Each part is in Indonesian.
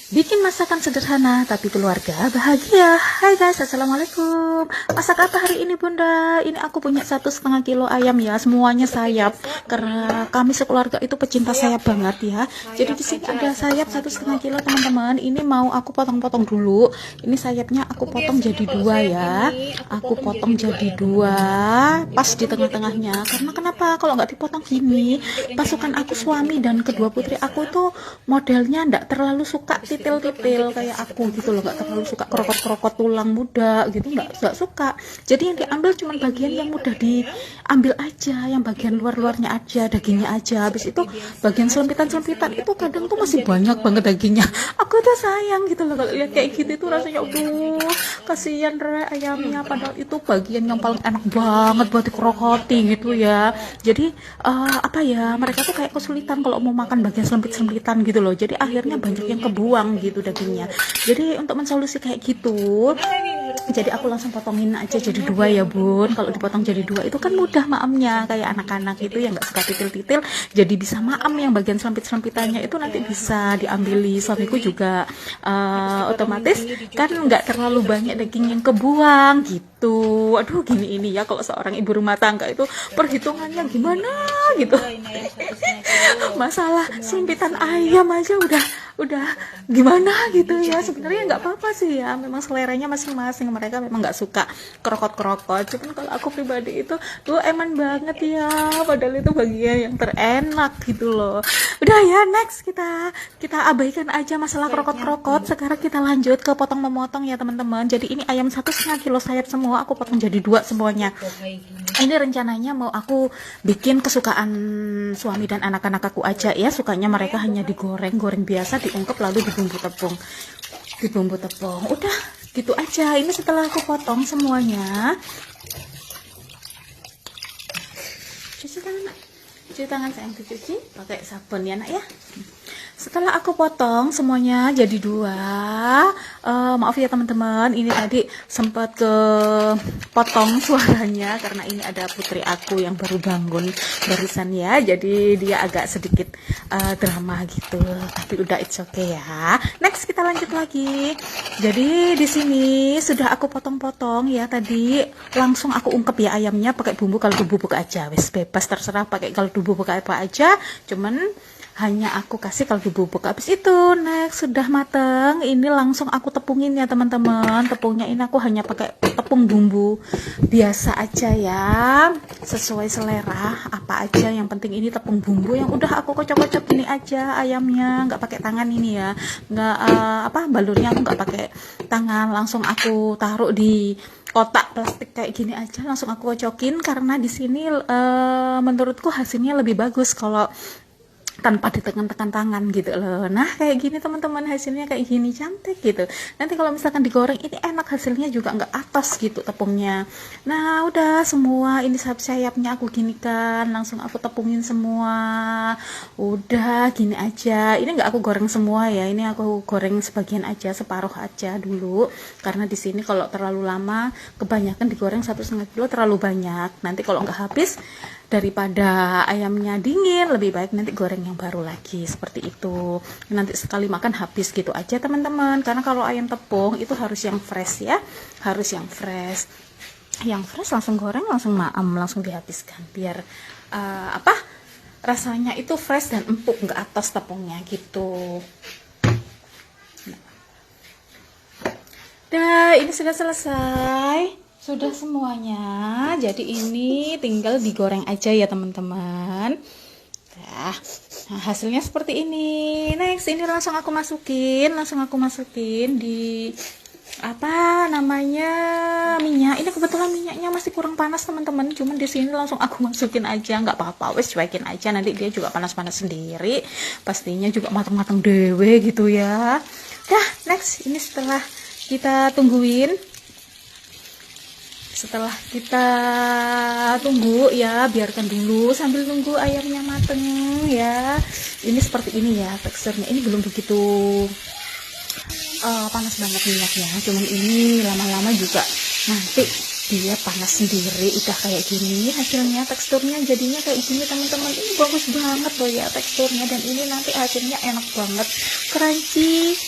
Bikin masakan sederhana tapi keluarga bahagia. Hai guys, assalamualaikum. Masak apa hari ini bunda? Ini aku punya 1,5 kilo ayam ya, semuanya sayap. Karena kami sekeluarga itu pecinta sayap banget ya. Jadi di sini ada sayap 1,5 kilo teman-teman. Ini mau aku potong-potong dulu. Ini sayapnya aku potong jadi 2 ya. Aku potong jadi 2, pas di tengah-tengahnya. Karena kenapa? Kalau nggak dipotong gini, pasukan aku suami dan kedua putri aku tuh modelnya nggak terlalu suka titil-titil kayak aku gitu loh, nggak terlalu suka kerokot-kerokot tulang muda gitu, nggak suka. Jadi yang diambil cuma bagian yang mudah diambil aja, yang bagian luar-luarnya aja, dagingnya aja. Habis itu bagian selempitan-selempitan itu kadang tuh masih banyak banget dagingnya. Aku tuh sayang gitu loh kalau lihat kayak gitu, tuh rasanya aduh kasihan re ayamnya, padahal itu bagian yang paling enak banget buat dikerokoti gitu ya. Jadi apa ya, mereka tuh kayak kesulitan kalau mau makan bagian selempit-selempitan gitu loh. Jadi akhirnya banyak yang kebuang gitu dagingnya. Jadi untuk mensolusi kayak gitu, jadi aku langsung potongin aja jadi 2 ya bun. Kalau dipotong jadi 2 itu kan mudah maamnya, kayak anak-anak itu yang nggak suka titil-titil jadi bisa maam. Yang bagian selempit-selempitannya itu nanti bisa diambili suamiku juga, otomatis kan nggak terlalu banyak daging yang kebuang gitu. Aduh gini ini ya, kalau seorang ibu rumah tangga itu perhitungannya gimana gitu. Masalah sempitan ayam aja udah gimana gitu ya. Sebenarnya nggak apa-apa sih ya, memang seleranya masing-masing, mereka memang nggak suka kerokot-kerokot. Cuman kalau aku pribadi itu tuh eman banget ya, padahal itu bagian yang terenak gitu loh. Udah ya, next kita abaikan aja masalah kerokot-kerokot. Sekarang kita lanjut ke potong memotong ya teman-teman. Jadi ini ayam 1,5 kilo sayap semua aku potong jadi 2 semuanya. Ini rencananya mau aku bikin kesukaan suami dan anak-anak aku aja ya. Sukanya mereka hanya digoreng biasa, diungkep lalu dibumbu tepung. Udah gitu aja. Ini setelah aku potong semuanya, cuci tangan sayang, dicuci pakai sabun ya nak ya. Setelah aku potong semuanya jadi 2, maaf ya teman-teman, ini tadi sempat ke potong suaranya karena ini ada putri aku yang baru bangun barusan ya, jadi dia agak sedikit drama gitu, tapi udah it's okay ya. Next kita lanjut lagi. Jadi di sini sudah aku potong-potong ya, tadi langsung aku ungkep ya ayamnya pakai bumbu kaldu bubuk aja, wes bebas terserah pakai kaldu bubuk apa aja, cuman hanya aku kasih kaldu bubuk. Habis itu next sudah mateng, ini langsung aku tepungin ya teman-teman. Tepungnya ini aku hanya pakai tepung bumbu biasa aja ya, sesuai selera apa aja, yang penting ini tepung bumbu yang udah aku kocok-kocok ini aja ayamnya, nggak pakai tangan ini ya, nggak balurnya aku nggak pakai tangan, langsung aku taruh di kotak plastik kayak gini aja, langsung aku kocokin karena di sini menurutku hasilnya lebih bagus kalau tanpa ditekan-tekan tangan gitu loh. Nah kayak gini teman-teman, hasilnya kayak gini cantik gitu. Nanti kalau misalkan digoreng ini enak, hasilnya juga nggak atas gitu tepungnya. Nah udah semua ini sayap-sayapnya aku gini kan, langsung aku tepungin semua. Udah gini aja, ini nggak aku goreng semua ya, ini aku goreng sebagian aja, separuh aja dulu, karena di sini kalau terlalu lama kebanyakan digoreng 1,5 kilo terlalu banyak. Nanti kalau nggak habis, daripada ayamnya dingin, lebih baik nanti goreng yang baru lagi, seperti itu. Nanti sekali makan habis gitu aja teman-teman, karena kalau ayam tepung itu harus yang fresh ya, harus yang fresh langsung goreng, langsung maam, langsung dihabiskan biar rasanya itu fresh dan empuk, nggak atas tepungnya gitu. Nah ini sudah selesai, sudah semuanya, jadi ini tinggal digoreng aja ya teman-teman. Nah hasilnya seperti ini. Next ini langsung aku masukin di minyak. Ini kebetulan minyaknya masih kurang panas teman-teman, cuman di sini langsung aku masukin aja, nggak apa-apa, wes cuekin aja, nanti dia juga panas-panas sendiri, pastinya juga matang-matang dewe gitu ya. Dah next ini setelah kita tungguin, setelah kita tunggu ya, biarkan dulu sambil tunggu ayamnya mateng ya. Ini seperti ini ya teksturnya, ini belum begitu panas banget minyaknya, cuman ini lama-lama juga nanti dia panas sendiri. Udah kayak gini hasilnya, teksturnya jadinya kayak gini teman-teman. Ini bagus banget loh ya teksturnya, dan ini nanti hasilnya enak banget, crunchy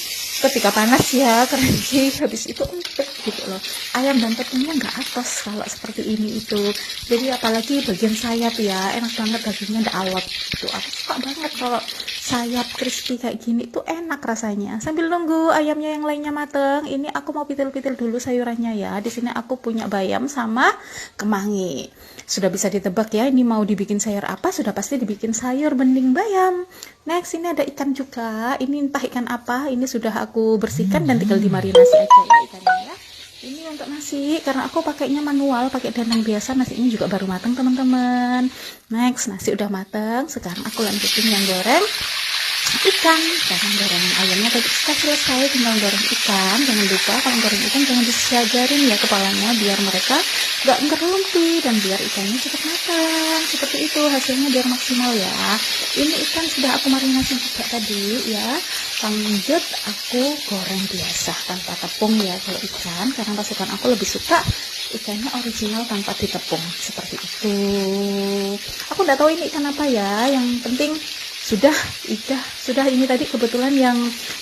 ketika panas ya crunchy, habis itu empuk gitu loh. Ayam dan tepungnya nggak atos kalau seperti ini itu. Jadi apalagi bagian sayap ya, enak banget, dagingnya nggak alot gitu. Aku suka banget kalau sayap crispy kayak gini tuh enak rasanya. Sambil nunggu ayamnya yang lainnya mateng, ini aku mau pitil-pitil dulu sayurannya ya. Di sini aku punya bayam sama kemangi. Sudah bisa ditebak ya, ini mau dibikin sayur apa? Sudah pasti dibikin sayur bening bayam. Next, ini ada ikan juga. Ini entah ikan apa. Ini sudah aku bersihkan dan tinggal dimarinasi aja ya ikannya ya. Ini untuk nasi, karena aku pakainya manual, pakai dandang biasa. Nasi ini juga baru matang teman-teman. Next, nasi udah matang. Sekarang aku lanjutin yang goreng ikan. Jangan goreng ayamnya tadi kita selesai, tinggal goreng ikan. Jangan lupa kalau goreng ikan jangan disejajarin ya kepalanya, biar mereka nggak ngerumpi dan biar ikannya cepat matang. Seperti itu hasilnya biar maksimal ya. Ini ikan sudah aku marinasi juga tadi ya. Lanjut aku goreng biasa tanpa tepung ya kalau ikan, karena pasukan aku lebih suka ikannya original tanpa ditepung seperti itu. Aku nggak tahu ini ikan apa ya, yang penting sudah ini tadi kebetulan yang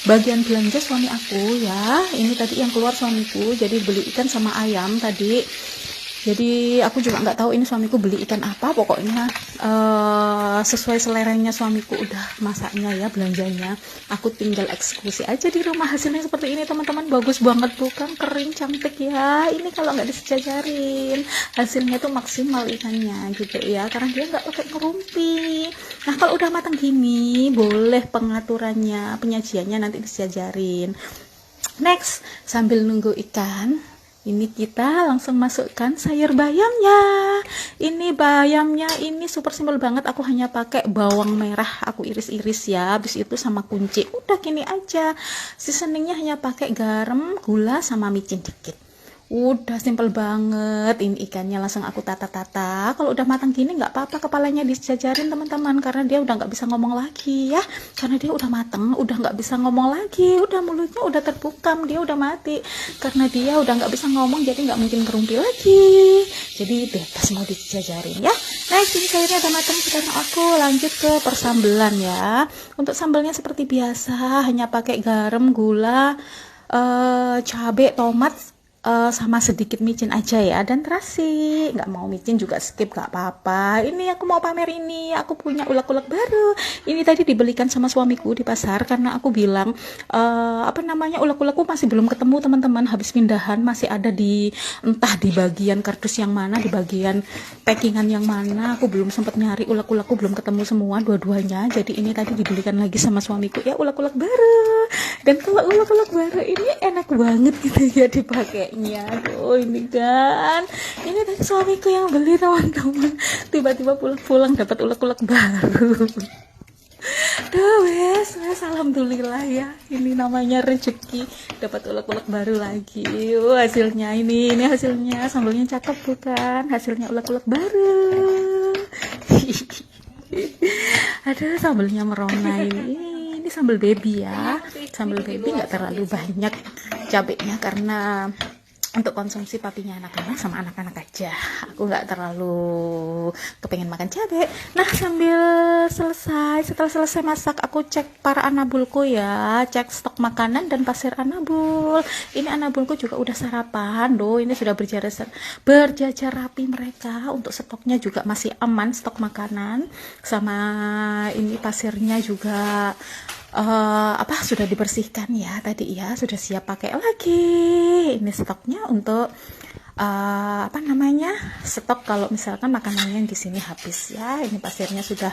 bagian belanja suami aku ya, ini tadi yang keluar suamiku, jadi beli ikan sama ayam tadi. Jadi aku juga nggak tahu ini suamiku beli ikan apa, pokoknya sesuai seleranya suamiku udah masaknya ya belanjanya. Aku tinggal eksekusi aja di rumah. Hasilnya seperti ini teman-teman, bagus banget bukan, kering cantik ya. Ini kalau nggak disejajarin hasilnya tuh maksimal ikannya gitu ya, karena dia nggak pakai ngerumpi. Nah kalau udah matang gini boleh pengaturannya, penyajiannya nanti disejajarin. Next, sambil nunggu ikan, ini kita langsung masukkan sayur bayamnya. Ini bayamnya ini super simpel banget, aku hanya pakai bawang merah, aku iris-iris ya, habis itu sama kunci, udah gini aja. Seasoningnya hanya pakai garam, gula, sama micin dikit. Udah simple banget. Ini ikannya langsung aku tata-tata. Kalau udah matang gini nggak apa-apa kepalanya dijajarin teman-teman, karena dia udah nggak bisa ngomong lagi ya, karena dia udah matang, udah nggak bisa ngomong lagi, udah mulutnya udah terbukam, dia udah mati karena dia udah nggak bisa ngomong, jadi nggak mungkin kerumpi lagi, jadi bebas mau dijajarin ya. Nah ini sayurnya udah matang, sekarang aku lanjut ke persambelan ya. Untuk sambalnya seperti biasa, hanya pakai garam, gula, cabai, tomat, sama sedikit micin aja ya, dan terasi. Nggak mau micin juga skip, nggak apa-apa. Ini aku mau pamer, ini aku punya ulek-ulek baru. Ini tadi dibelikan sama suamiku di pasar, karena aku bilang ulek-ulekku masih belum ketemu teman-teman, habis pindahan, masih ada di entah di bagian kardus yang mana, di bagian packingan yang mana, aku belum sempat nyari. Ulek-ulekku belum ketemu semua dua-duanya, jadi ini tadi dibelikan lagi sama suamiku ya, ulek-ulek baru. Dan kalau ulek-ulek baru ini enak banget gitu ya dipakainya. Oh ini kan, ini tadi suamiku yang beli teman-teman, tiba-tiba pulang-pulang dapat ulek-ulek baru. Wes, alhamdulillah ya, ini namanya rezeki, dapat ulek-ulek baru lagi. Hasilnya ini hasilnya, sambalnya cakep bukan, hasilnya ulek-ulek baru. Aduh, sambalnya merona ini sambal baby ya, sambal baby nggak terlalu banyak cabenya, karena untuk konsumsi papinya anak-anak sama anak-anak aja, aku nggak terlalu kepengen makan cabai. Nah setelah selesai masak, aku cek para anabulku ya, cek stok makanan dan pasir anabul. Ini anabulku juga udah sarapan doh, ini sudah berjajar rapi mereka. Untuk stoknya juga masih aman, stok makanan sama ini pasirnya juga sudah dibersihkan ya tadi ya, sudah siap pakai lagi. Ini stoknya untuk stok kalau misalkan makanannya di sini habis ya. Ini pasirnya sudah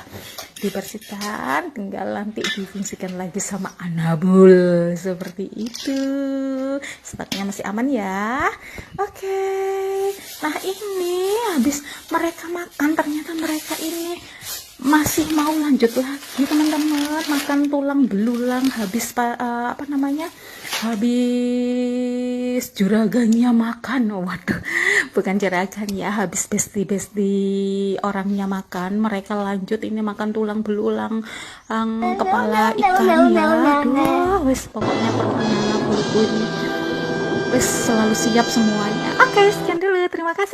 dibersihkan, tinggal nanti difungsikan lagi sama anabul seperti itu. Stoknya masih aman ya. Oke. Nah ini habis mereka makan, ternyata mereka ini masih mau lanjut lagi teman-teman, makan tulang belulang, habis habis juraganya makan. Waduh, bukan juragan ya, habis besti orangnya makan, mereka lanjut ini makan tulang belulang, kepala ikan ya. Aduh, wes pokoknya perutnya ini wes selalu siap semuanya. Oke, sekian dulu, terima kasih.